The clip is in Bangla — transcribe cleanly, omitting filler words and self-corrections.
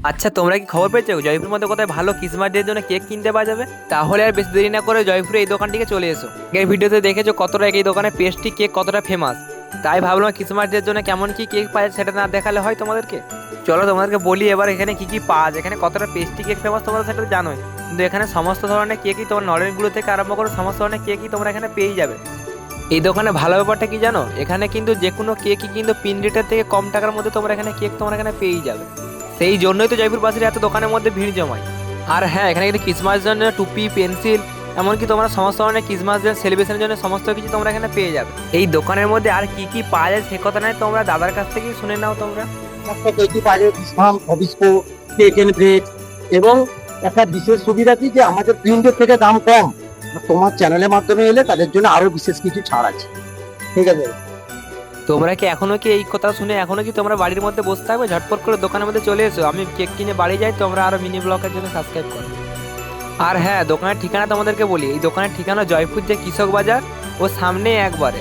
আচ্ছা, তোমরা কি খবর পেয়েছো জয়পুরের মধ্যে কোথায় ভালো ক্রিসমাস ডে এর জন্য কেক কিনতে পাওয়া যাবে? তাহলে আর বেশি দেরি না করে জয়পুরে এই দোকানটিকে চলে এসো। এর ভিডিওতে দেখেছো কতটা এই দোকানের পেস্ট্রি কেক কতটা ফেমাস। তাই ভাবলাম ক্রিসমাস ডে এর জন্য কেমন কি কেক পাওয়া যায় সেটা না দেখালে হয় তোমাদেরকে। চলো তোমাদেরকে বলি এবার এখানে কি কি পাওয়া যায়। এখানে কতটা পেস্ট্রি কেক ফেমাস তোমরা সেটা তো জানোই, কিন্তু এখানে সমস্ত ধরনের কেকই তোমার নলেনগুলো থেকে আরম্ভ করে সমস্ত ধরনের কেকই তোমরা এখানে পেয়ে যাবে। এই দোকানে ভালো ব্যাপারটা কি জানো, এখানে কিন্তু যে কোনো কেকই কিন্তু পিন রেটের থেকে কম টাকার মধ্যে তোমরা এখানে কেক তোমরা এখানে পেয়েই যাবে। সেই জন্যই তো জয়পুরবাসীরা এত দোকানের মধ্যে ভিড় জমায়। আর হ্যাঁ, এখানে কিন্তু ক্রিসমাস জন্য টুপি, পেন্সিল, এমনকি তোমরা সমস্ত ধরনের ক্রিসমাস ডে সেলিব্রেশনের জন্য সমস্ত কিছু তোমরা এখানে পেয়ে যাবে। এই দোকানের মধ্যে আর কি কি পাওয়া যায় সে কথা নয়, তোমরা দাদার কাছ থেকেই শুনে নাও তোমরা। একটা কেকই পাওয়া যায় বিস্ফাম অবিস্পো কেক এন্ড ব্রেড। এবং একটা বিশেষ সুবিধা কি যে আমাদের প্রিন্টের থেকে দাম কম, আর তোমার চ্যানেলের মাধ্যমে এলে তাদের জন্য আরো বিশেষ কিছু ছাড় আছে। ঠিক আছে। তোমরা কি এখনো কি এই কথা শুনে এখনো কি তোমরা বাড়ির মধ্যে বসে থাকবে? ঝটপট করে দোকানের মধ্যে চলে এসো, আমি কেক কিনে বাড়ি যাই, তোমরা আরো মিনি ব্লগের জন্য সাবস্ক্রাইব করো। আর হ্যাঁ, দোকানের ঠিকানা তোমাদেরকে বলি, এই দোকানের ঠিকানা জয়পুর যে কৃষক বাজার ও সামনে একবারে